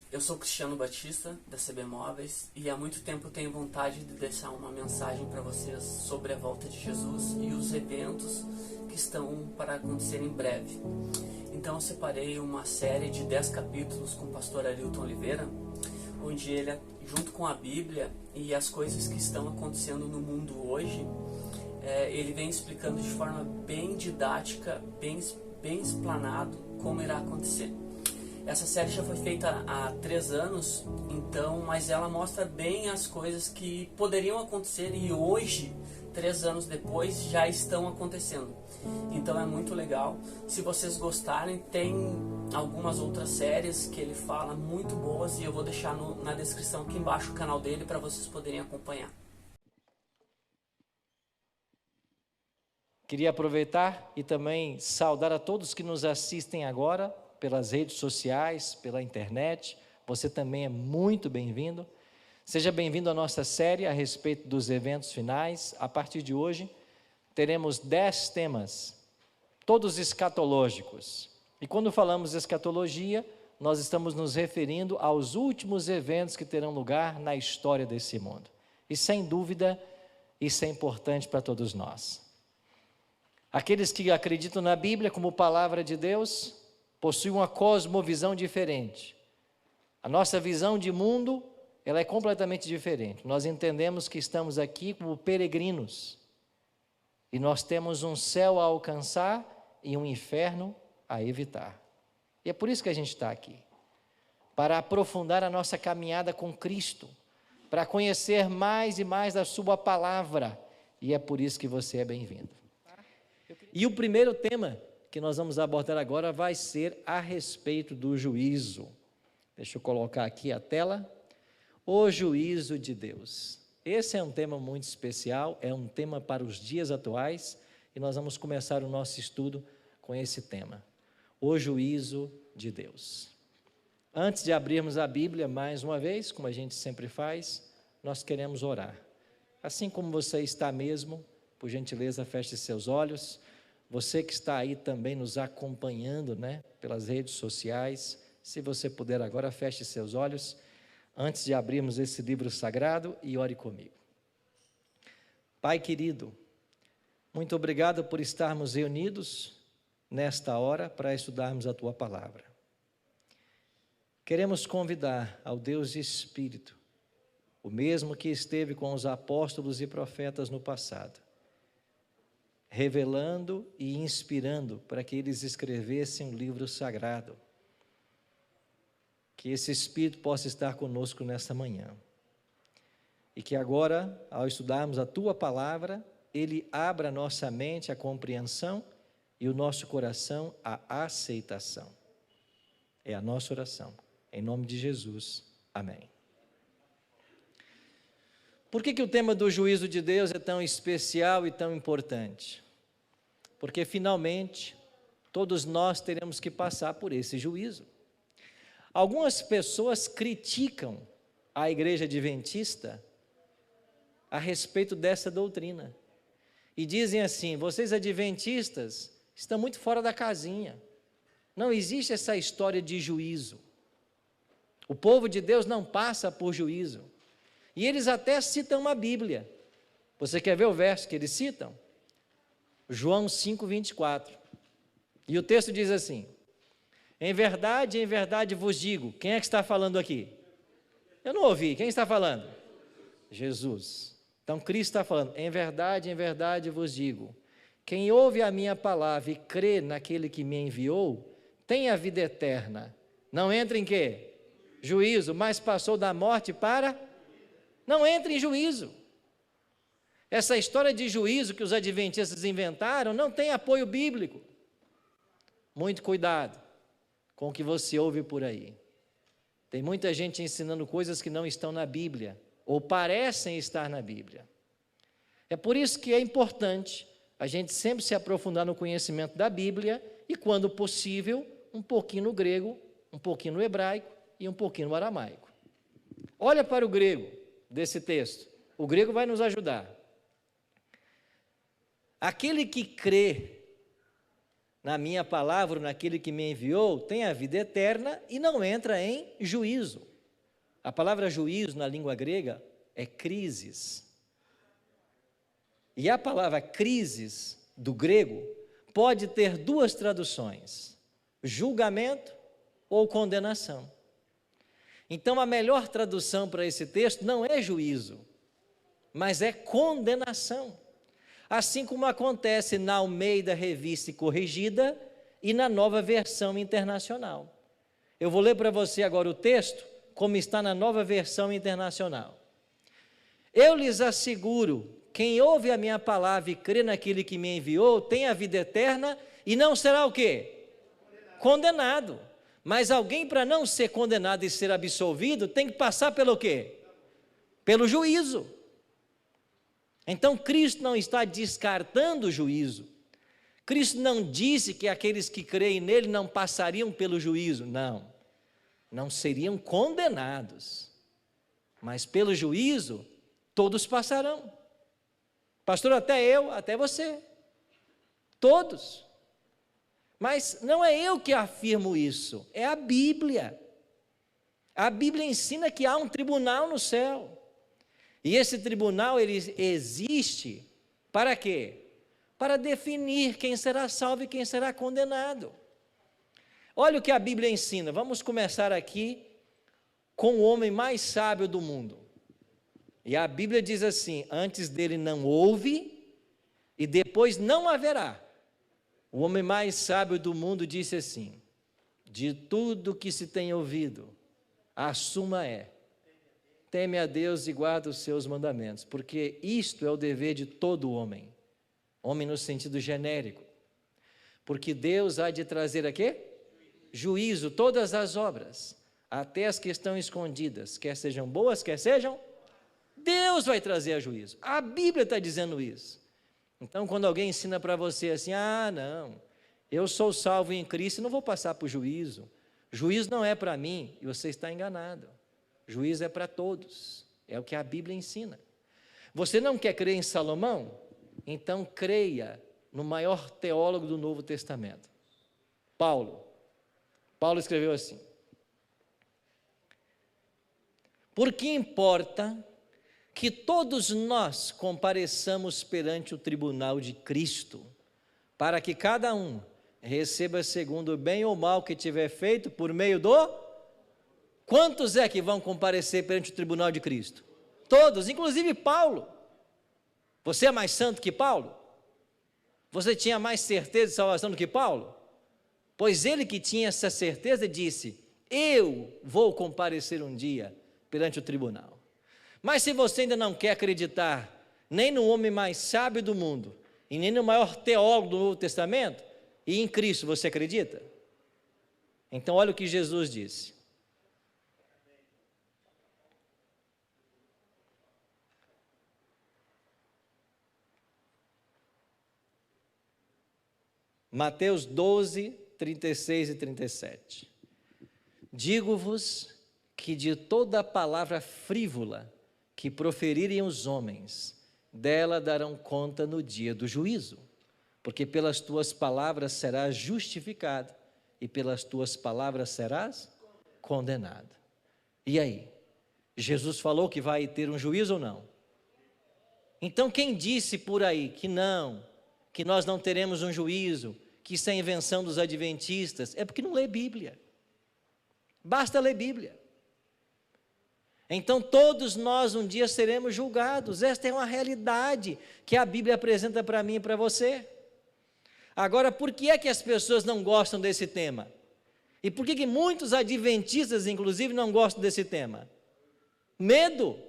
Eu sou Cristiano Batista, da CB Móveis, e há muito tempo tenho vontade de deixar uma mensagem para vocês sobre a volta de Jesus e os eventos que estão para acontecer em breve. Então eu separei uma série de 10 capítulos com o pastor Arilton Oliveira, onde ele, junto com a Bíblia e as coisas que estão acontecendo no mundo hoje, ele vem explicando de forma bem didática, bem explanado como irá acontecer. Essa série já foi feita há 3 anos, então, mas ela mostra bem as coisas que poderiam acontecer e hoje, 3 anos depois, já estão acontecendo. Então é muito legal. Se vocês gostarem, tem algumas outras séries que ele fala muito boas e eu vou deixar na descrição aqui embaixo o canal dele para vocês poderem acompanhar. Queria aproveitar e também saudar a todos que nos assistem agora pelas redes sociais, pela internet. Você também é muito bem-vindo. Seja bem-vindo à nossa série a respeito dos eventos finais. A partir de hoje, teremos 10 temas, todos escatológicos. E quando falamos escatologia, nós estamos nos referindo aos últimos eventos que terão lugar na história desse mundo. E sem dúvida, isso é importante para todos nós. Aqueles que acreditam na Bíblia como palavra de Deus possuem uma cosmovisão diferente. A nossa visão de mundo, ela é completamente diferente. Nós entendemos que estamos aqui como peregrinos e nós temos um céu a alcançar e um inferno a evitar. E é por isso que a gente está aqui, para aprofundar a nossa caminhada com Cristo, para conhecer mais e mais da sua palavra, e é por isso que você é bem-vindo. E o primeiro tema que nós vamos abordar agora vai ser a respeito do juízo. Deixa eu colocar aqui a tela. O juízo de Deus. Esse é um tema muito especial, é um tema para os dias atuais, e nós vamos começar o nosso estudo com esse tema. O juízo de Deus. Antes de abrirmos a Bíblia, mais uma vez, como a gente sempre faz, nós queremos orar. Assim como você está mesmo, por gentileza, feche seus olhos. Você que está aí também nos acompanhando, pelas redes sociais, se você puder agora, feche seus olhos, antes de abrirmos esse livro sagrado, e ore comigo. Pai querido, muito obrigado por estarmos reunidos nesta hora para estudarmos a Tua Palavra. Queremos convidar ao Deus Espírito, o mesmo que esteve com os apóstolos e profetas no passado, revelando e inspirando para que eles escrevessem um livro sagrado. Que esse Espírito possa estar conosco nesta manhã. E que agora, ao estudarmos a Tua Palavra, Ele abra a nossa mente à compreensão e o nosso coração à aceitação. É a nossa oração. Em nome de Jesus. Amém. Por que o tema do juízo de Deus é tão especial e tão importante? Porque finalmente todos nós teremos que passar por esse juízo. Algumas pessoas criticam a igreja adventista a respeito dessa doutrina e dizem assim: vocês adventistas estão muito fora da casinha, não existe essa história de juízo, o povo de Deus não passa por juízo. E eles até citam uma Bíblia. Você quer ver o verso que eles citam? João 5:24. E o texto diz assim: em verdade vos digo. Quem é que está falando aqui? Eu não ouvi. Quem está falando? Jesus. Então Cristo está falando: em verdade vos digo, quem ouve a minha palavra e crê naquele que me enviou, tem a vida eterna. Não entra em quê? Juízo, mas passou da morte para... Não entra em juízo. Essa história de juízo que os adventistas inventaram não tem apoio bíblico. Muito cuidado com o que você ouve por aí. Tem muita gente ensinando coisas que não estão na Bíblia, ou parecem estar na Bíblia. É por isso que é importante a gente sempre se aprofundar no conhecimento da Bíblia e, quando possível, um pouquinho no grego, um pouquinho no hebraico e um pouquinho no aramaico. Olha para o grego desse texto. O grego vai nos ajudar. Aquele que crê na minha palavra, naquele que me enviou, tem a vida eterna e não entra em juízo. A palavra juízo na língua grega é crises. E a palavra crises, do grego, pode ter duas traduções: julgamento ou condenação. Então, a melhor tradução para esse texto não é juízo, mas é condenação. Assim como acontece na Almeida Revista e Corrigida e na Nova Versão Internacional. Eu vou ler para você agora o texto, como está na Nova Versão Internacional. Eu lhes asseguro, quem ouve a minha palavra e crê naquele que me enviou, tem a vida eterna e não será o quê? Condenado. Mas alguém, para não ser condenado e ser absolvido, tem que passar pelo quê? Pelo juízo. Então, Cristo não está descartando o juízo. Cristo não disse que aqueles que creem nele não passariam pelo juízo. Não. Não seriam condenados. Mas pelo juízo, todos passarão. Pastor, até eu, até você. Todos. Mas não é eu que afirmo isso, é a Bíblia. A Bíblia ensina que há um tribunal no céu. E esse tribunal, ele existe para quê? Para definir quem será salvo e quem será condenado. Olha o que a Bíblia ensina. Vamos começar aqui com o homem mais sábio do mundo. E a Bíblia diz assim: antes dele não houve e depois não haverá. O homem mais sábio do mundo disse assim: de tudo que se tem ouvido, a suma é: teme a Deus e guarda os seus mandamentos, porque isto é o dever de todo homem, homem no sentido genérico, porque Deus há de trazer a quê? Juízo, todas as obras, até as que estão escondidas, quer sejam boas, quer sejam, Deus vai trazer a juízo. A Bíblia está dizendo isso. Então, quando alguém ensina para você assim: ah, não, eu sou salvo em Cristo e não vou passar por juízo, juízo não é para mim, e você está enganado. Juízo é para todos, é o que a Bíblia ensina. Você não quer crer em Salomão? Então creia no maior teólogo do Novo Testamento, Paulo. Paulo escreveu assim: por que importa que todos nós compareçamos perante o tribunal de Cristo, para que cada um receba segundo o bem ou mal que tiver feito por meio do... Quantos é que vão comparecer perante o tribunal de Cristo? Todos, inclusive Paulo. Você é mais santo que Paulo? Você tinha mais certeza de salvação do que Paulo? Pois ele que tinha essa certeza disse: eu vou comparecer um dia perante o tribunal. Mas se você ainda não quer acreditar nem no homem mais sábio do mundo e nem no maior teólogo do Novo Testamento, e em Cristo você acredita? Então olha o que Jesus disse: Mateus 12, 36 e 37. Digo-vos que de toda palavra frívola que proferirem os homens, dela darão conta no dia do juízo, porque pelas tuas palavras serás justificado e pelas tuas palavras serás condenado. E aí? Jesus falou que vai ter um juízo ou não? Então quem disse por aí que não, que nós não teremos um juízo, que isso é invenção dos adventistas, é porque não lê Bíblia. Basta ler Bíblia. Então todos nós um dia seremos julgados. Esta é uma realidade que a Bíblia apresenta para mim e para você. Agora, por que é que as pessoas não gostam desse tema? E por que muitos adventistas, inclusive, não gostam desse tema? Medo.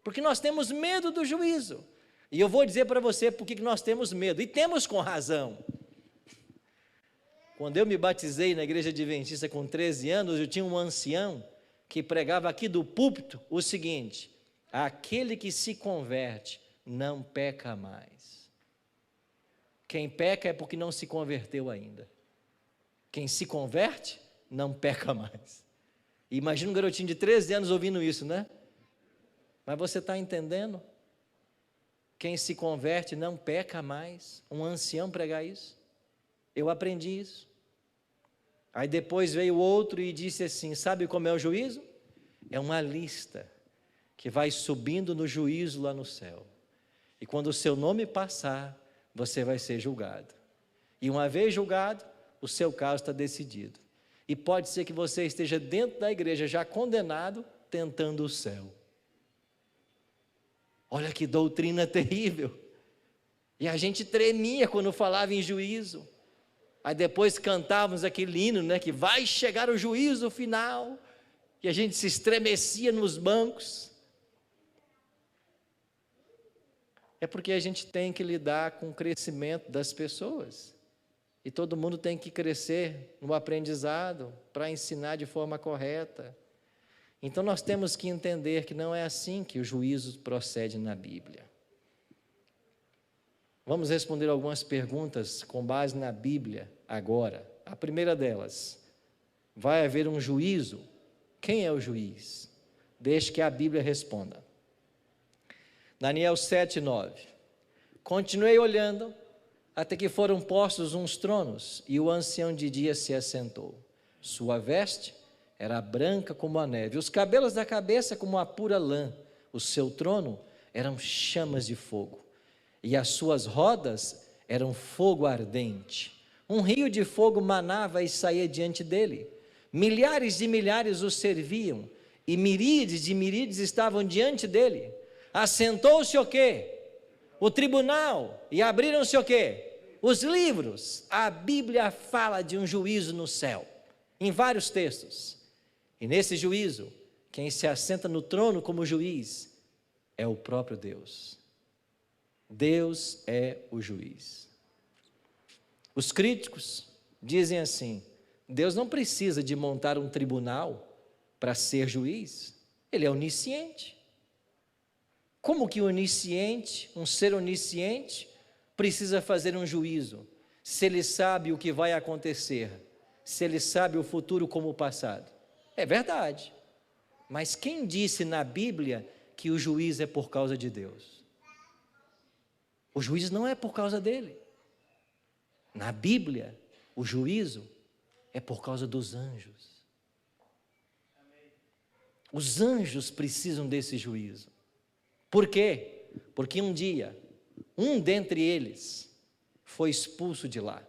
Porque nós temos medo do juízo. E eu vou dizer para você por que nós temos medo. E temos com razão. Quando eu me batizei na igreja adventista com 13 anos, eu tinha um ancião que pregava aqui do púlpito o seguinte: aquele que se converte não peca mais. Quem peca é porque não se converteu ainda. Quem se converte não peca mais. Imagina um garotinho de 13 anos ouvindo isso, né? Mas você está entendendo? Quem se converte não peca mais. Um ancião pregar isso. Eu aprendi isso. Aí depois veio outro e disse assim: sabe como é o juízo? É uma lista que vai subindo no juízo lá no céu. E quando o seu nome passar, você vai ser julgado. E uma vez julgado, o seu caso está decidido. E pode ser que você esteja dentro da igreja já condenado, tentando o céu. Olha que doutrina terrível. E a gente tremia quando falava em juízo. Aí depois cantávamos aquele hino, né, que vai chegar o juízo final. E a gente se estremecia nos bancos. É porque a gente tem que lidar com o crescimento das pessoas. E todo mundo tem que crescer no aprendizado para ensinar de forma correta. Então nós temos que entender que não é assim que o juízo procede na Bíblia. Vamos responder algumas perguntas com base na Bíblia agora. A primeira delas: vai haver um juízo? Quem é o juiz? Deixe que a Bíblia responda. Daniel 7:9. Continuei olhando, até que foram postos uns tronos, e o ancião de dias se assentou. Sua veste era branca como a neve, os cabelos da cabeça como a pura lã. O seu trono eram chamas de fogo, e as suas rodas eram fogo ardente. Um rio de fogo manava e saía diante dele. Milhares de milhares o serviam, e miríades de miríades estavam diante dele. Assentou-se o quê? O tribunal, e abriram-se o quê? Os livros. A Bíblia fala de um juízo no céu, em vários textos. E nesse juízo, quem se assenta no trono como juiz é o próprio Deus. Deus é o juiz. Os críticos dizem assim: Deus não precisa de montar um tribunal para ser juiz, ele é onisciente. Como que onisciente, um ser onisciente, precisa fazer um juízo, se ele sabe o que vai acontecer, se ele sabe o futuro como o passado? É verdade, mas quem disse na Bíblia que o juízo é por causa de Deus? O juízo não é por causa dele. Na Bíblia, o juízo é por causa dos anjos. Os anjos precisam desse juízo. Por quê? Porque um dia, um dentre eles foi expulso de lá.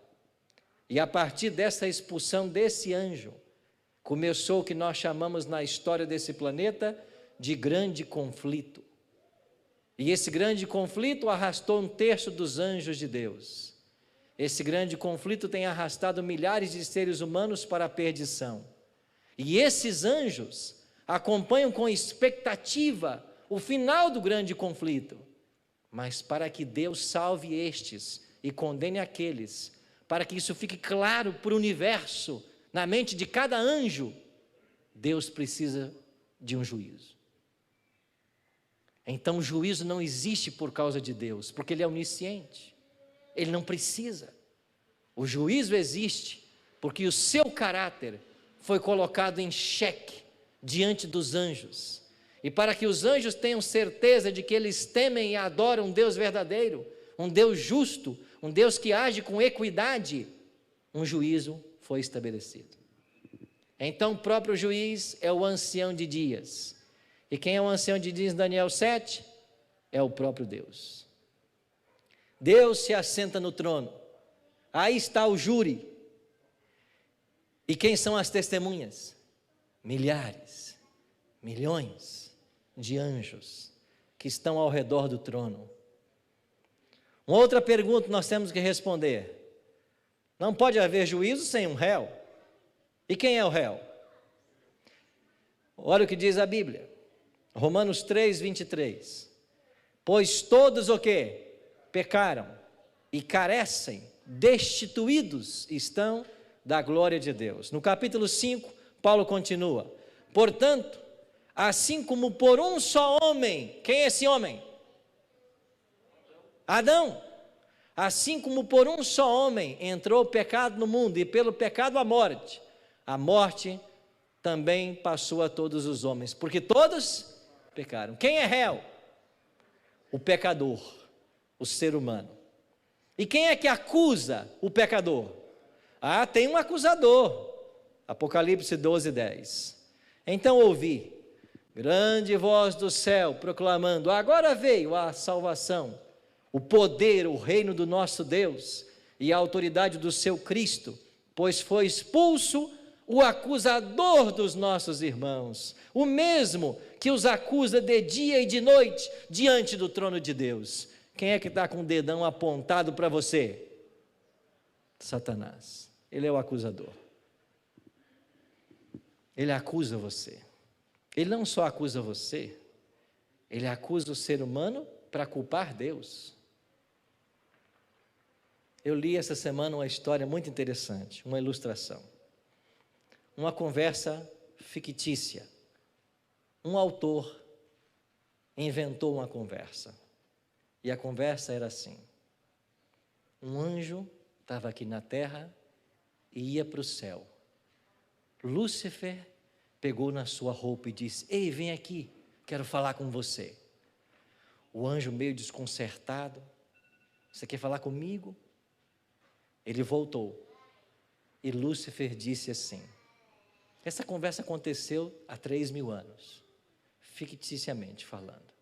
E a partir dessa expulsão desse anjo, começou o que nós chamamos na história desse planeta de grande conflito. E esse grande conflito arrastou um terço dos anjos de Deus. Esse grande conflito tem arrastado milhares de seres humanos para a perdição. E esses anjos acompanham com expectativa o final do grande conflito. Mas para que Deus salve estes e condene aqueles, para que isso fique claro para o universo, na mente de cada anjo, Deus precisa de um juízo. Então o juízo não existe por causa de Deus, porque Ele é onisciente. Ele não precisa. O juízo existe porque o seu caráter foi colocado em xeque diante dos anjos. E para que os anjos tenham certeza de que eles temem e adoram um Deus verdadeiro, um Deus justo, um Deus que age com equidade, um juízo foi estabelecido. Então o próprio juiz é o ancião de dias. E quem é o ancião de dias em Daniel 7? É o próprio Deus. Deus se assenta no trono. Aí está o júri. E quem são as testemunhas? Milhares, milhões de anjos que estão ao redor do trono. Uma outra pergunta nós temos que responder: não pode haver juízo sem um réu. E quem é o réu? Olha o que diz a Bíblia, Romanos 3:23. Pois todos o quê? Pecaram e carecem, destituídos estão da glória de Deus. No capítulo 5, Paulo continua: portanto, assim como por um só homem, quem é esse homem? Adão. Assim como por um só homem entrou o pecado no mundo, e pelo pecado a morte também passou a todos os homens, porque todos pecaram. Quem é réu? O pecador, o ser humano. E quem é que acusa o pecador? Ah, tem um acusador. Apocalipse 12:10. Então ouvi grande voz do céu proclamando: agora veio a salvação, o poder, o reino do nosso Deus e a autoridade do seu Cristo, pois foi expulso o acusador dos nossos irmãos, o mesmo que os acusa de dia e de noite diante do trono de Deus. Quem é que está com o dedão apontado para você? Satanás. Ele é o acusador. Ele acusa você. Ele não só acusa você, ele acusa o ser humano para culpar Deus. Eu li essa semana uma história muito interessante, uma ilustração. Uma conversa fictícia. Um autor inventou uma conversa. E a conversa era assim: um anjo estava aqui na terra e ia para o céu. Lúcifer pegou na sua roupa e disse: ei, vem aqui, quero falar com você. O anjo meio desconcertado: você quer falar comigo? Ele voltou e Lúcifer disse assim, essa conversa aconteceu há 3.000 anos, ficticiamente falando.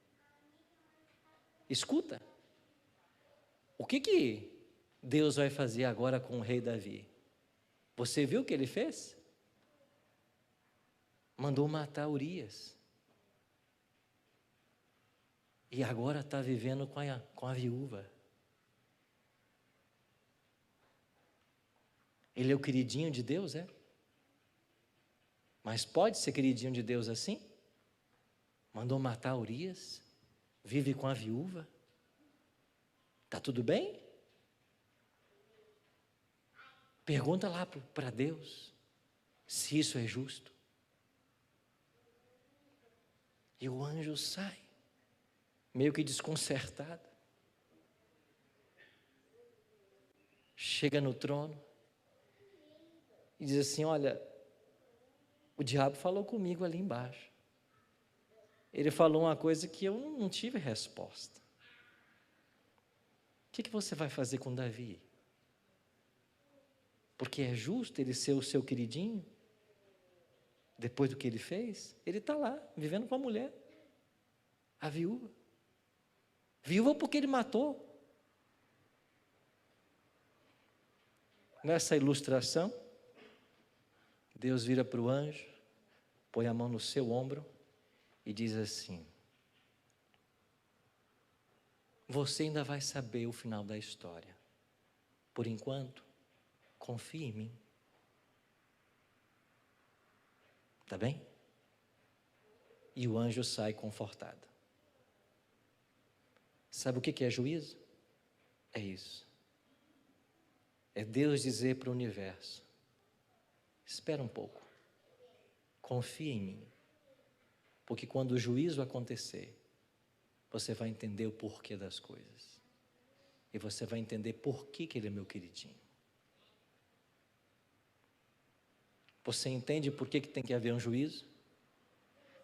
Escuta, o que Deus vai fazer agora com o rei Davi? Você viu o que ele fez? Mandou matar Urias. E agora está vivendo com a viúva. Ele é o queridinho de Deus, é? Mas pode ser queridinho de Deus assim? Mandou matar Urias, vive com a viúva. Está tudo bem? Pergunta lá para Deus se isso é justo. E o anjo sai, meio que desconcertado. Chega no trono e diz assim: olha, o diabo falou comigo ali embaixo. Ele falou uma coisa que eu não tive resposta. O que você vai fazer com Davi? Porque é justo ele ser o seu queridinho? Depois do que ele fez, ele está lá, vivendo com a mulher, a viúva. Viúva porque ele matou. Nessa ilustração, Deus vira para o anjo, põe a mão no seu ombro e diz assim: você ainda vai saber o final da história. Por enquanto, confie em mim. Está bem? E o anjo sai confortado. Sabe o que é juízo? É isso. É Deus dizer para o universo: espera um pouco, confia em mim, porque quando o juízo acontecer, você vai entender o porquê das coisas, e você vai entender por que ele é meu queridinho. Você entende por que tem que haver um juízo?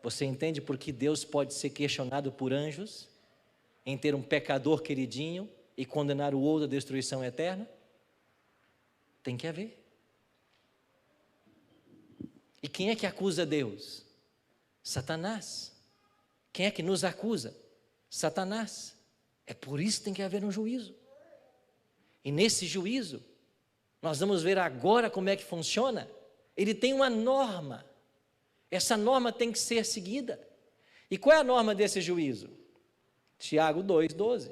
Você entende por que Deus pode ser questionado por anjos em ter um pecador queridinho e condenar o outro à destruição eterna? Tem que haver. E quem é que acusa Deus? Satanás. Quem é que nos acusa? Satanás. É por isso que tem que haver um juízo. E nesse juízo, nós vamos ver agora como é que funciona. Ele tem uma norma. Essa norma tem que ser seguida. E qual é a norma desse juízo? Tiago 2,12.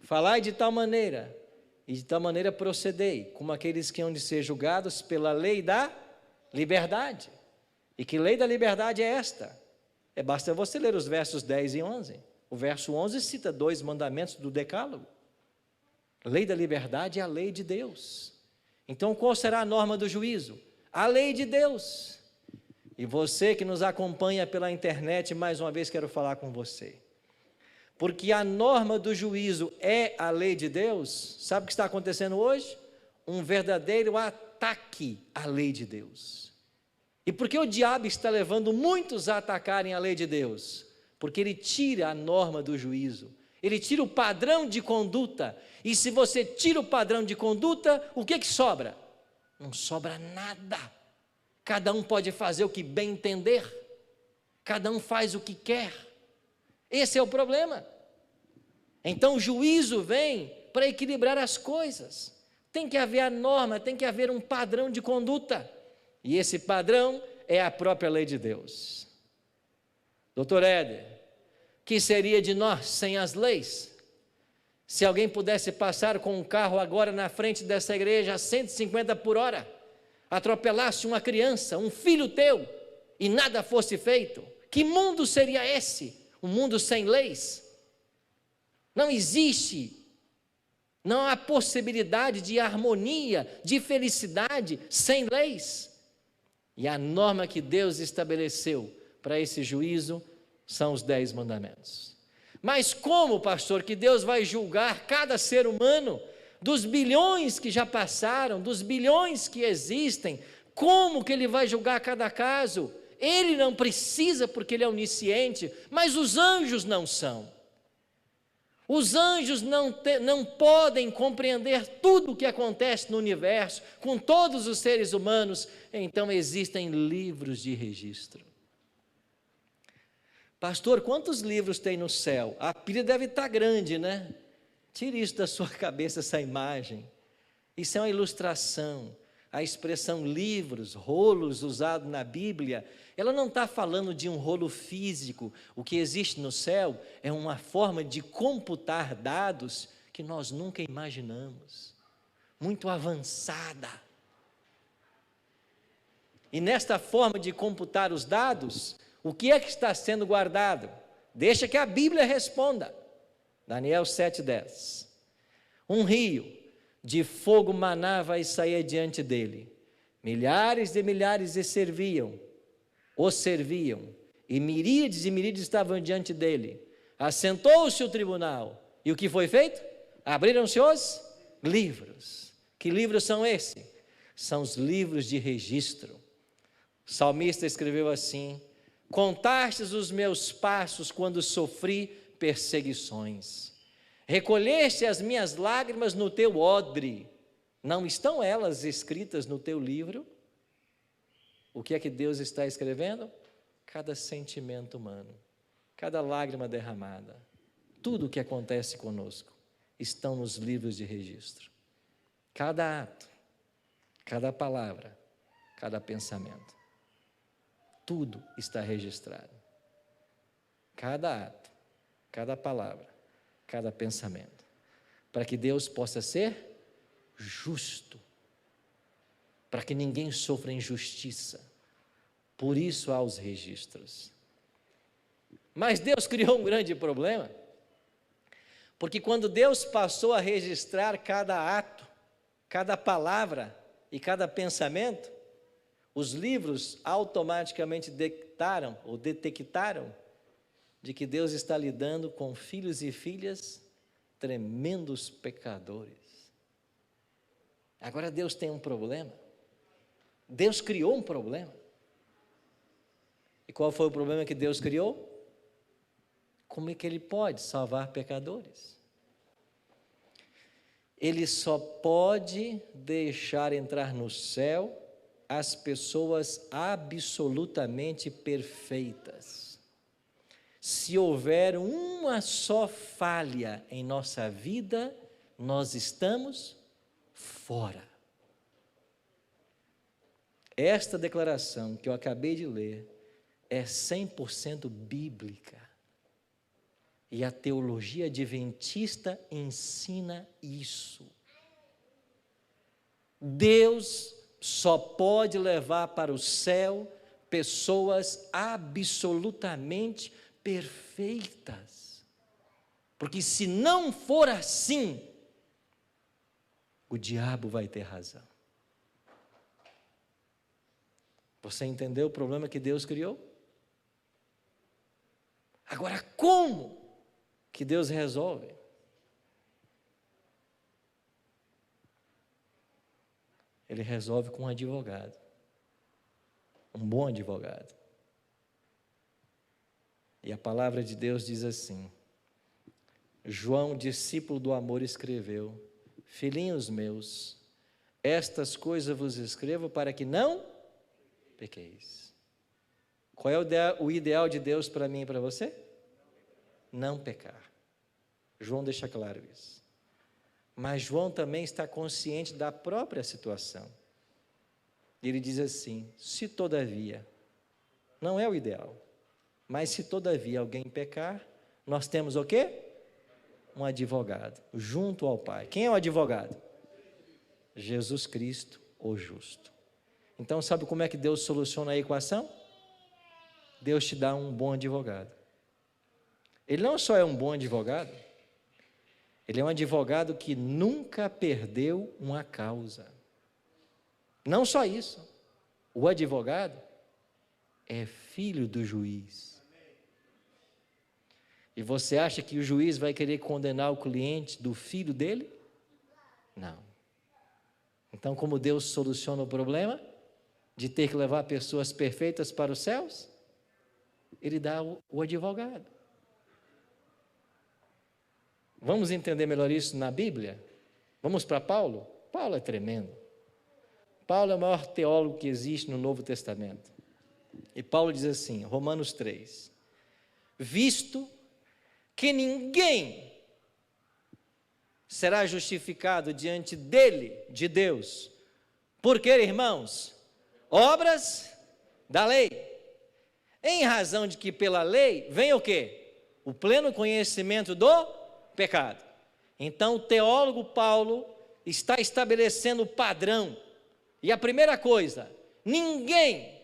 Falai de tal maneira, e de tal maneira procedei, como aqueles que hão de ser julgados pela lei da liberdade. E que lei da liberdade é esta? Basta você ler os versos 10 e 11. O verso 11 cita 2 mandamentos do decálogo. A lei da liberdade é a lei de Deus. Então qual será a norma do juízo? A lei de Deus. E você que nos acompanha pela internet, mais uma vez quero falar com você. Porque a norma do juízo é a lei de Deus. Sabe o que está acontecendo hoje? Um verdadeiro ataque à lei de Deus. E por que o diabo está levando muitos a atacarem a lei de Deus? Porque ele tira a norma do juízo. Ele tira o padrão de conduta. E se você tira o padrão de conduta, o que sobra? não sobra nada. Cada um pode fazer o que bem entender, cada um faz o que quer. Esse é o problema. Então o juízo vem para equilibrar as coisas. Tem que haver a norma, tem que haver um padrão de conduta. E esse padrão é a própria lei de Deus. Doutor Éder, que seria de nós sem as leis? Se alguém pudesse passar com um carro agora na frente dessa igreja a 150 por hora, atropelasse uma criança, um filho teu, e nada fosse feito, que mundo seria esse? Um mundo sem leis? Não existe, não há possibilidade de harmonia, de felicidade sem leis. E a norma que Deus estabeleceu para esse juízo são os 10 mandamentos. Mas como, pastor, que Deus vai julgar cada ser humano, dos bilhões que já passaram, dos bilhões que existem, como que Ele vai julgar cada caso? Ele não precisa, porque Ele é onisciente, mas os anjos não são. Os anjos não podem compreender tudo o que acontece no universo, com todos os seres humanos, então existem livros de registro. Pastor, quantos livros tem no céu? A pilha deve estar grande, né? Tire isso da sua cabeça, essa imagem. Isso é uma ilustração. A expressão livros, rolos, usado na Bíblia, ela não está falando de um rolo físico. O que existe no céu é uma forma de computar dados que nós nunca imaginamos. Muito avançada. E nesta forma de computar os dados, o que é que está sendo guardado? Deixa que a Bíblia responda. Daniel 7,10. Um rio de fogo manava e saía diante dele. Milhares de milhares o serviam, e miríades estavam diante dele. Assentou-se o tribunal, e o que foi feito? Abriram-se os livros. Que livros são esses? São os livros de registro. O salmista escreveu assim: contastes os meus passos quando sofri perseguições. Recolheste as minhas lágrimas no teu odre. Não estão elas escritas no teu livro? O que é que Deus está escrevendo? Cada sentimento humano, cada lágrima derramada, tudo o que acontece conosco, estão nos livros de registro. Cada ato, cada palavra, cada pensamento, tudo está registrado. Cada ato, cada palavra, cada pensamento, para que Deus possa ser justo, para que ninguém sofra injustiça. Por isso há os registros. Mas Deus criou um grande problema, porque quando Deus passou a registrar cada ato, cada palavra e cada pensamento, os livros automaticamente detectaram de que Deus está lidando com filhos e filhas tremendos pecadores. Agora Deus tem um problema. Deus criou um problema. E qual foi o problema que Deus criou? Como é que Ele pode salvar pecadores? Ele só pode deixar entrar no céu as pessoas absolutamente perfeitas. Se houver uma só falha em nossa vida, nós estamos fora. Esta declaração que eu acabei de ler é 100% bíblica. E a teologia adventista ensina isso. Deus só pode levar para o céu pessoas absolutamente perfeitas. Porque se não for assim, o diabo vai ter razão. Você entendeu o problema que Deus criou? Agora, como que Deus resolve? Ele resolve com um advogado, um bom advogado. E a palavra de Deus diz assim: João, discípulo do amor, escreveu: filhinhos meus, Estas coisas vos escrevo para que não pequeis. Qual é o ideal de Deus para mim e para você? Não pecar. João deixa claro isso. Mas João também está consciente da própria situação. Ele diz assim: se todavia, não é o ideal, mas se todavia alguém pecar, nós temos o quê? Um advogado, junto ao Pai. Quem é o advogado? Jesus Cristo, o justo. Então, sabe como é que Deus soluciona a equação? Deus te dá um bom advogado. Ele não só é um bom advogado, ele é um advogado que nunca perdeu uma causa. Não só isso, o advogado é filho do juiz. E você acha que o juiz vai querer condenar o cliente do filho dele? Não. Então, como Deus soluciona o problema de ter que levar pessoas perfeitas para os céus? Ele dá o advogado. Vamos entender melhor isso na Bíblia? Vamos para Paulo? Paulo é tremendo. Paulo é o maior teólogo que existe no Novo Testamento. E Paulo diz assim, Romanos 3, visto que ninguém será justificado diante dele, de Deus, por quê, irmãos? Obras da lei. Em razão de que pela lei vem o quê? O pleno conhecimento do pecado. Então o teólogo Paulo está estabelecendo o padrão. E a primeira coisa, ninguém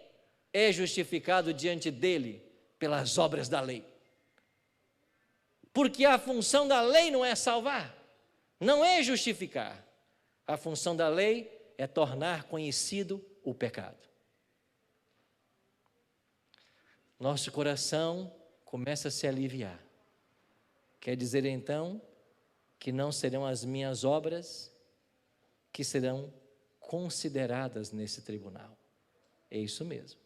é justificado diante dele pelas obras da lei. Porque a função da lei não é salvar, não é justificar. A função da lei é tornar conhecido o pecado. Nosso coração começa a se aliviar. Quer dizer então que não serão as minhas obras que serão consideradas nesse tribunal. É isso mesmo,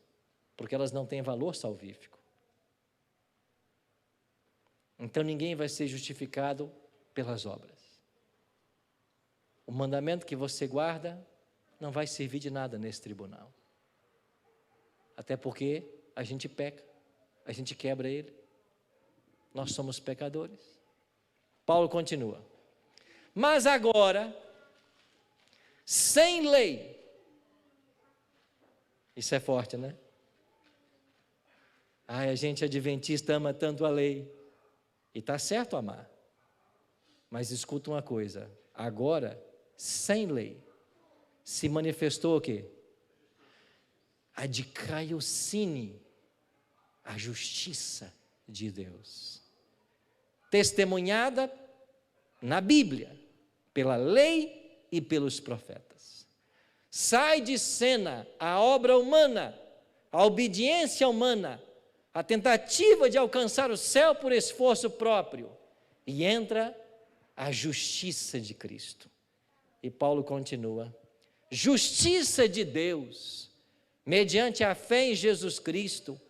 porque elas não têm valor salvífico. Então ninguém vai ser justificado pelas obras. O mandamento que você guarda não vai servir de nada nesse tribunal. Até porque a gente peca, a gente quebra ele. Nós somos pecadores. Paulo continua. Mas agora, sem lei, isso é forte, né? A gente adventista ama tanto a lei. E está certo amar. Mas escuta uma coisa, agora, sem lei, se manifestou o quê? A dikaiosine, a justiça de Deus. Testemunhada na Bíblia, pela lei e pelos profetas. Sai de cena a obra humana, a obediência humana, a tentativa de alcançar o céu por esforço próprio, e entra a justiça de Cristo. E Paulo continua, justiça de Deus, mediante a fé em Jesus Cristo,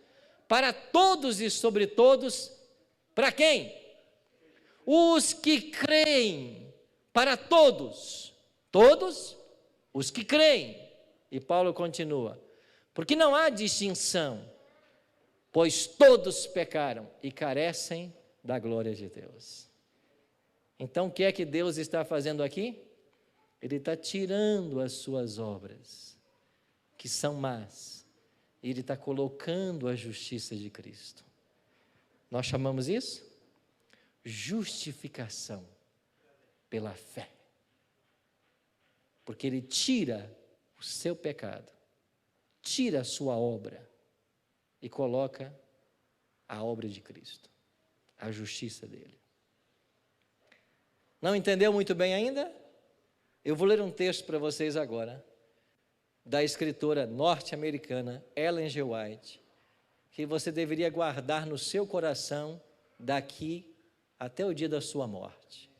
para todos e sobre todos, para quem? Os que creem, para todos, todos os que creem. E Paulo continua, porque não há distinção, pois todos pecaram e carecem da glória de Deus. Então o que é que Deus está fazendo aqui? Ele está tirando as suas obras, que são más, e Ele está colocando a justiça de Cristo. Nós chamamos isso? Justificação pela fé. Porque Ele tira o seu pecado, tira a sua obra, e coloca a obra de Cristo, a justiça dele. Não entendeu muito bem ainda? Eu vou ler um texto para vocês agora, da escritora norte-americana Ellen G. White, que você deveria guardar no seu coração daqui até o dia da sua morte.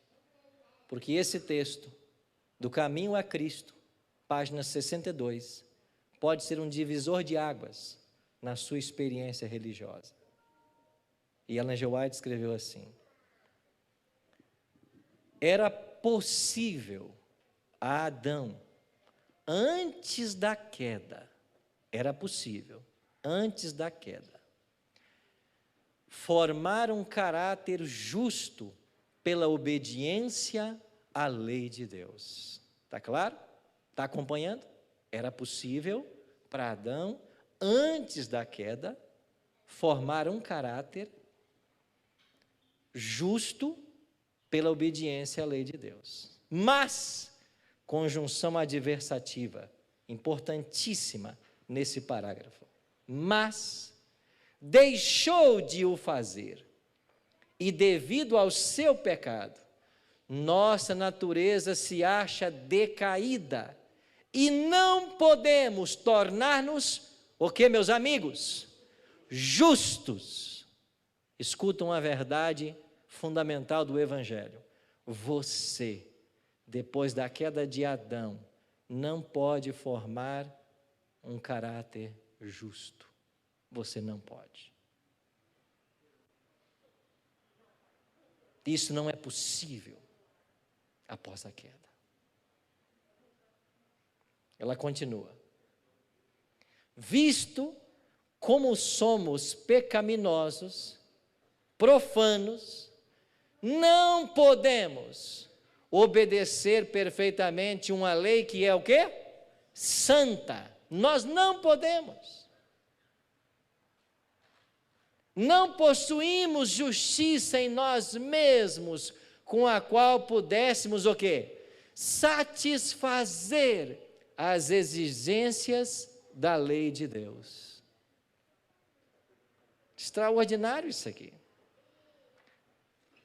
Porque esse texto, do Caminho a Cristo, página 62, pode ser um divisor de águas na sua experiência religiosa. E Ellen G. White escreveu assim: era possível a Adão antes da queda, era possível, antes da queda, formar um caráter justo pela obediência à lei de Deus. Está claro? Está acompanhando? Era possível para Adão, antes da queda, formar um caráter justo pela obediência à lei de Deus. Mas, conjunção adversativa, importantíssima nesse parágrafo, mas deixou de o fazer, e devido ao seu pecado, nossa natureza se acha decaída, e não podemos tornar-nos, o que, meus amigos? Justos. Escutam a verdade fundamental do Evangelho. Você, depois da queda de Adão, não pode formar um caráter justo. Você não pode. Isso não é possível após a queda. Ela continua. Visto como somos pecaminosos, profanos, não podemos obedecer perfeitamente uma lei que é o quê? Santa. Nós não podemos. Não possuímos justiça em nós mesmos, com a qual pudéssemos o quê? Satisfazer as exigências da lei de Deus. Extraordinário isso aqui.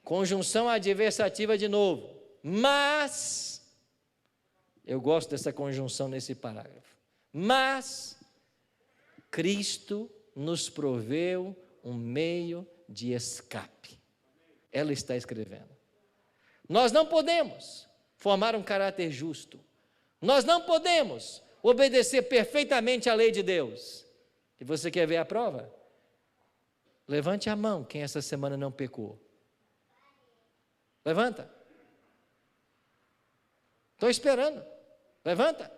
Conjunção adversativa de novo. Mas, eu gosto dessa conjunção nesse parágrafo. Mas, Cristo nos proveu um meio de escape. Ela está escrevendo. Nós não podemos formar um caráter justo. Nós não podemos obedecer perfeitamente à lei de Deus. E você quer ver a prova? Levante a mão quem essa semana não pecou. Levanta. Estou esperando. Levanta.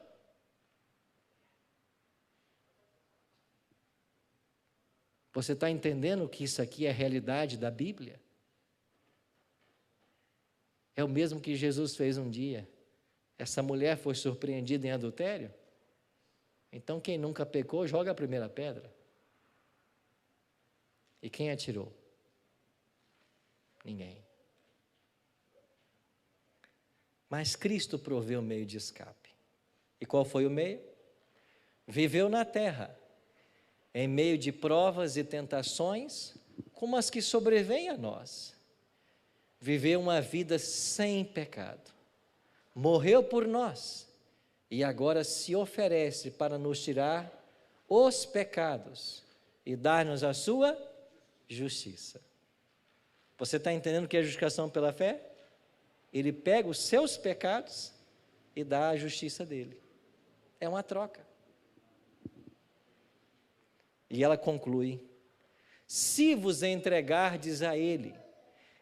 Você está entendendo que isso aqui é a realidade da Bíblia? É o mesmo que Jesus fez um dia. Essa mulher foi surpreendida em adultério? Então quem nunca pecou, joga a primeira pedra. E quem atirou? Ninguém. Mas Cristo proveu o meio de escape. E qual foi o meio? Viveu na terra, em meio de provas e tentações, como as que sobrevêm a nós. Viveu uma vida sem pecado. Morreu por nós. E agora se oferece para nos tirar os pecados e dar-nos a sua justiça. Você está entendendo o que é justificação pela fé? Ele pega os seus pecados e dá a justiça dele. É uma troca. E ela conclui: se vos entregardes a ele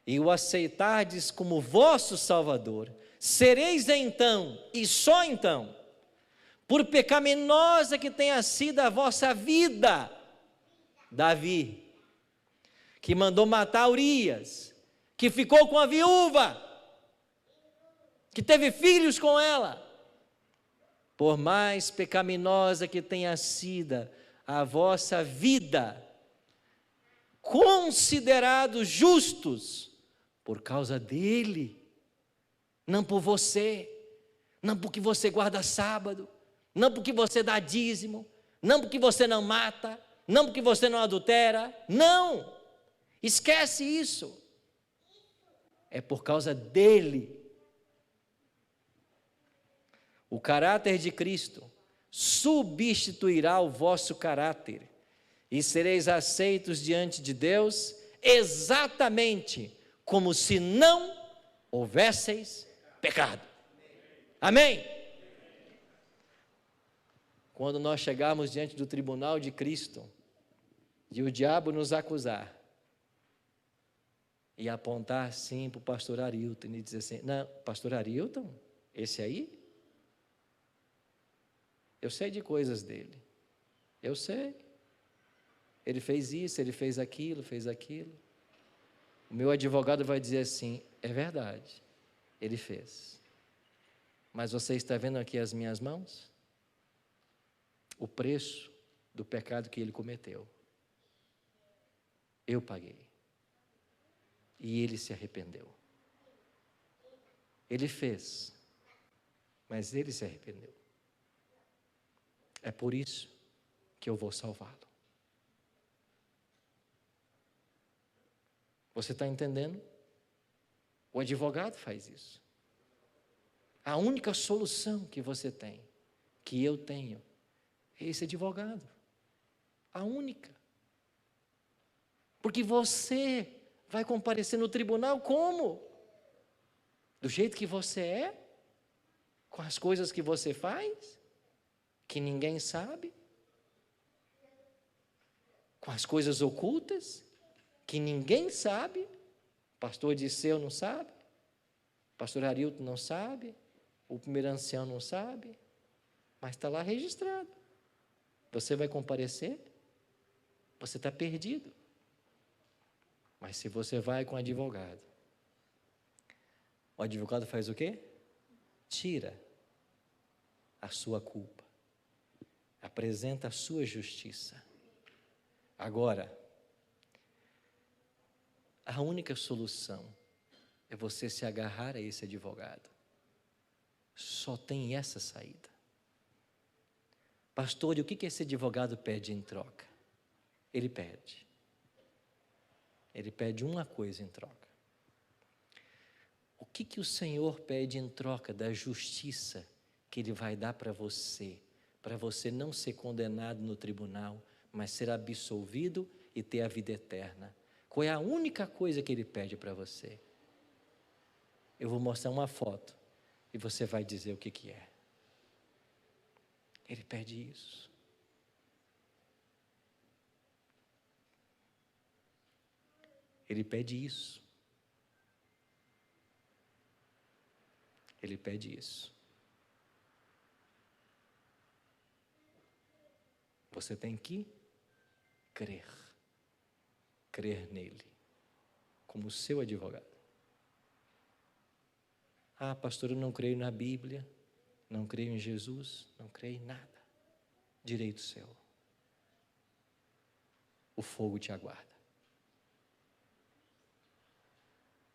e o aceitardes como vosso Salvador, sereis então, e só então, por pecaminosa que tenha sido a vossa vida, Davi, que mandou matar Urias, que ficou com a viúva, que teve filhos com ela, por mais pecaminosa que tenha sido a vossa vida, considerados justos por causa dele, não por você, não porque você guarda sábado, não porque você dá dízimo, não porque você não mata, não porque você não adultera, não, esquece isso, é por causa dele. O caráter de Cristo substituirá o vosso caráter e sereis aceitos diante de Deus exatamente como se não houvesseis pecado. Amém? Quando nós chegarmos diante do tribunal de Cristo e o diabo nos acusar e apontar assim para o pastor Arilton e dizer assim: não, pastor Arilton, esse aí? Eu sei de coisas dele. Eu sei. Ele fez isso, ele fez aquilo, fez aquilo. O meu advogado vai dizer assim: é verdade, ele fez. Mas você está vendo aqui as minhas mãos? O preço do pecado que ele cometeu. Eu paguei. E ele se arrependeu. Ele fez, mas ele se arrependeu. É por isso que eu vou salvá-lo. Você está entendendo? O advogado faz isso. A única solução que você tem, que eu tenho, é esse advogado. A única. Porque você vai comparecer no tribunal como? Do jeito que você é? Com as coisas que você faz? Que ninguém sabe? Com as coisas ocultas? Que ninguém sabe? Pastor Disseu não sabe? Pastor Arilton não sabe? O primeiro ancião não sabe? Mas está lá registrado. Você vai comparecer? Você está perdido. Mas se você vai com o advogado faz o quê? Tira a sua culpa. Apresenta a sua justiça. Agora, a única solução é você se agarrar a esse advogado. Só tem essa saída. Pastor, e o que esse advogado pede em troca? Ele pede uma coisa em troca. O que o Senhor pede em troca da justiça que Ele vai dar para você não ser condenado no tribunal, mas ser absolvido e ter a vida eterna? Qual é a única coisa que Ele pede para você? Eu vou mostrar uma foto e você vai dizer o que é. Ele pede isso. Ele pede isso. Ele pede isso. Você tem que crer. Crer nele, como seu advogado. Ah, pastor, eu não creio na Bíblia, não creio em Jesus, não creio em nada. Direito seu. O fogo te aguarda.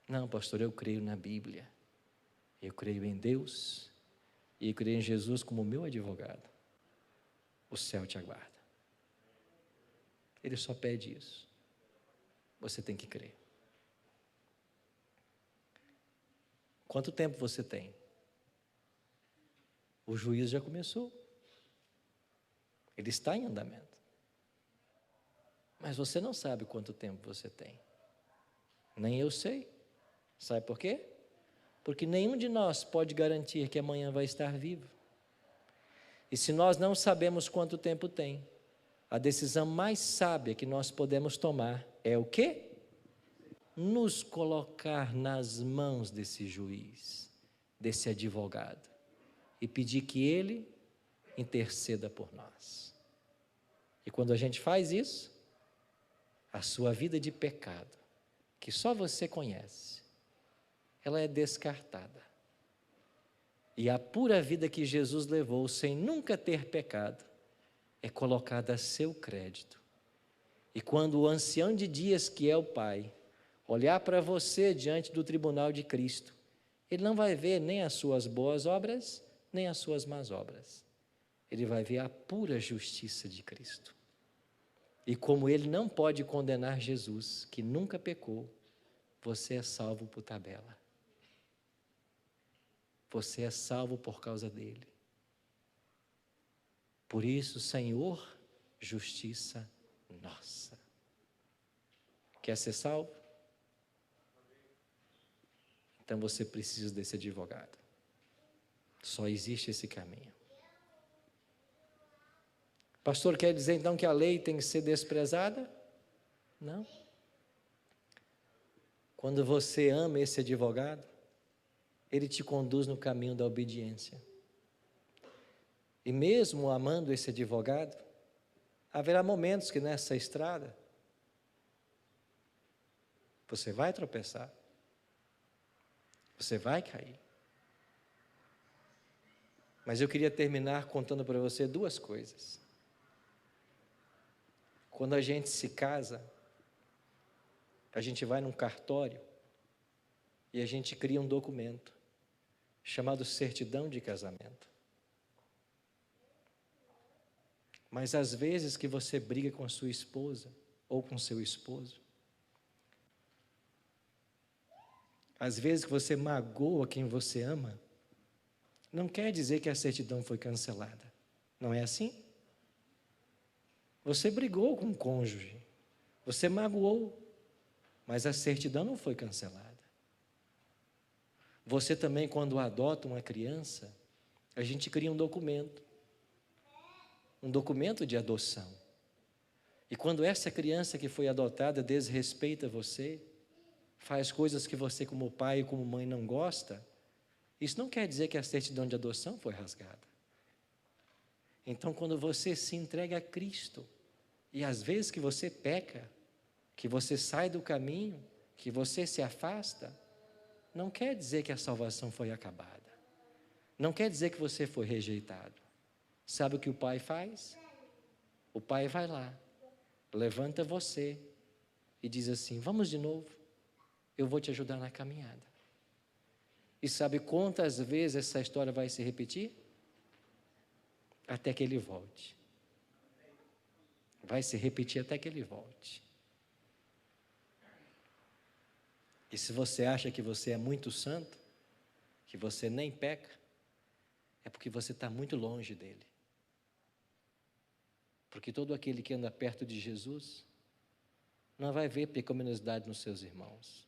Não, pastor, eu creio na Bíblia, eu creio em Deus e eu creio em Jesus como meu advogado. O céu te aguarda. Ele só pede isso. Você tem que crer. Quanto tempo você tem? O juízo já começou. Ele está em andamento. Mas você não sabe quanto tempo você tem. Nem eu sei. Sabe por quê? Porque nenhum de nós pode garantir que amanhã vai estar vivo. E se nós não sabemos quanto tempo tem, a decisão mais sábia que nós podemos tomar é o quê? Nos colocar nas mãos desse juiz, desse advogado, e pedir que ele interceda por nós. E quando a gente faz isso, a sua vida de pecado, que só você conhece, ela é descartada. E a pura vida que Jesus levou sem nunca ter pecado é colocada a seu crédito. E quando o ancião de dias, que é o Pai, olhar para você diante do tribunal de Cristo, Ele não vai ver nem as suas boas obras, nem as suas más obras. Ele vai ver a pura justiça de Cristo. E como Ele não pode condenar Jesus, que nunca pecou, você é salvo por tabela. Você é salvo por causa dele. Por isso, Senhor, justiça nossa. Quer ser salvo? Então você precisa desse advogado. Só existe esse caminho. Pastor, quer dizer então que a lei tem que ser desprezada? Não. Quando você ama esse advogado, ele te conduz no caminho da obediência. E mesmo amando esse advogado, haverá momentos que nessa estrada você vai tropeçar, você vai cair. Mas eu queria terminar contando para você duas coisas. Quando a gente se casa, a gente vai num cartório e a gente cria um documento chamado certidão de casamento. Mas às vezes que você briga com a sua esposa ou com seu esposo, às vezes que você magoa quem você ama, não quer dizer que a certidão foi cancelada. Não é assim? Você brigou com o cônjuge, você magoou, mas a certidão não foi cancelada. Você também, quando adota uma criança, a gente cria um documento de adoção. E quando essa criança que foi adotada desrespeita você, faz coisas que você como pai e como mãe não gosta, isso não quer dizer que a certidão de adoção foi rasgada. Então, quando você se entrega a Cristo, e às vezes que você peca, que você sai do caminho, que você se afasta, não quer dizer que a salvação foi acabada. Não quer dizer que você foi rejeitado. Sabe o que o pai faz? O pai vai lá, levanta você e diz assim: vamos de novo, eu vou te ajudar na caminhada. E sabe quantas vezes essa história vai se repetir? Até que ele volte. Vai se repetir até que ele volte. E se você acha que você é muito santo, que você nem peca, é porque você está muito longe dele. Porque todo aquele que anda perto de Jesus não vai ver pecaminosidade nos seus irmãos,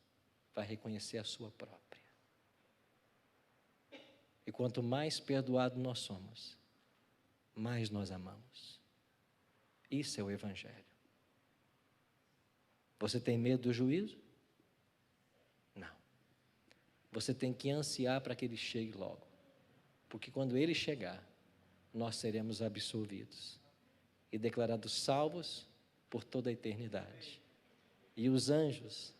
vai reconhecer a sua própria. E quanto mais perdoado nós somos, mais nós amamos. Isso é o Evangelho. Você tem medo do juízo? Não. Você tem que ansiar para que ele chegue logo. Porque quando ele chegar, nós seremos absolvidos e declarados salvos por toda a eternidade. E os anjos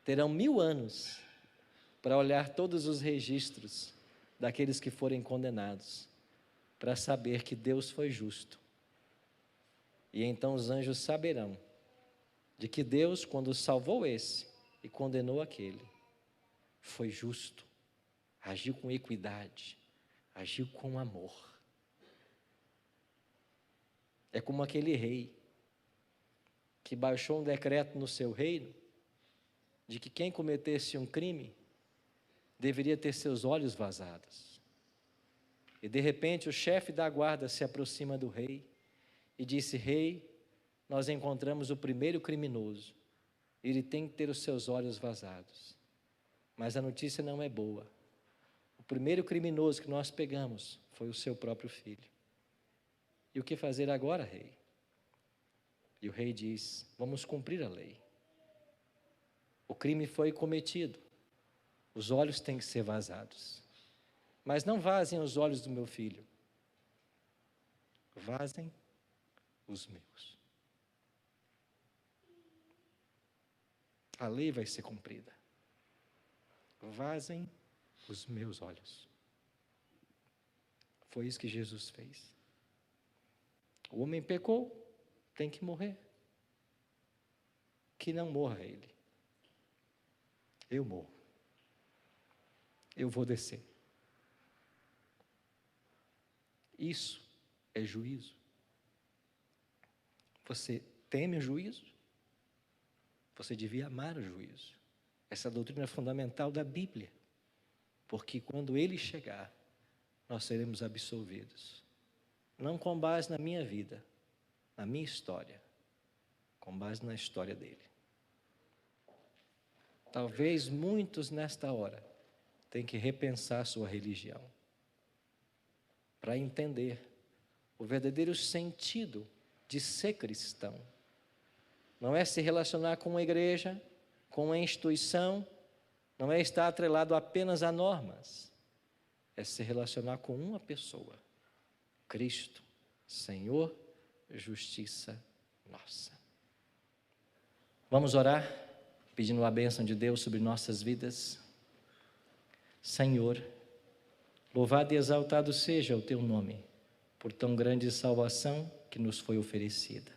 terão 1000 anos para olhar todos os registros daqueles que forem condenados, para saber que Deus foi justo. E então os anjos saberão de que Deus, quando salvou esse e condenou aquele, foi justo, agiu com equidade, agiu com amor. É como aquele rei que baixou um decreto no seu reino de que quem cometesse um crime deveria ter seus olhos vazados. E de repente o chefe da guarda se aproxima do rei e disse: rei, nós encontramos o primeiro criminoso, ele tem que ter os seus olhos vazados. Mas a notícia não é boa. O primeiro criminoso que nós pegamos foi o seu próprio filho. E o que fazer agora, rei? E o rei diz: vamos cumprir a lei. O crime foi cometido, os olhos têm que ser vazados. Mas não vazem os olhos do meu filho, vazem os meus. A lei vai ser cumprida. Vazem os meus olhos. Foi isso que Jesus fez. O homem pecou, tem que morrer. Que não morra ele. Eu morro. Eu vou descer. Isso é juízo. Você teme o juízo? Você devia amar o juízo. Essa doutrina é fundamental da Bíblia. Porque quando ele chegar, nós seremos absolvidos. Não com base na minha vida, na minha história, com base na história dele. Talvez muitos nesta hora tenham que repensar sua religião para entender o verdadeiro sentido de ser cristão. Não é se relacionar com uma igreja, com uma instituição, não é estar atrelado apenas a normas, é se relacionar com uma pessoa, Cristo, Senhor, justiça nossa. Vamos orar, pedindo a bênção de Deus sobre nossas vidas. Senhor, louvado e exaltado seja o teu nome, por tão grande salvação que nos foi oferecida.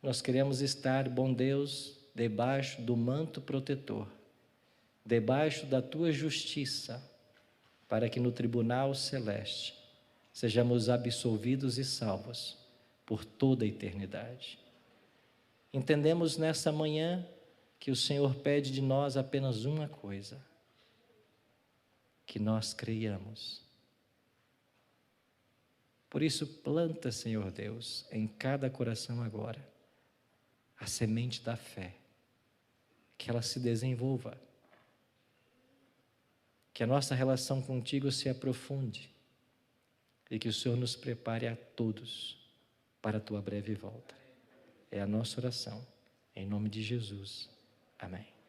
Nós queremos estar, bom Deus, debaixo do manto protetor, debaixo da tua justiça, para que no tribunal celeste sejamos absolvidos e salvos por toda a eternidade. Entendemos nessa manhã que o Senhor pede de nós apenas uma coisa: que nós creiamos. Por isso, planta, Senhor Deus, em cada coração agora, a semente da fé, que ela se desenvolva, que a nossa relação contigo se aprofunde e que o Senhor nos prepare a todos para a tua breve volta. É a nossa oração, em nome de Jesus. Amém.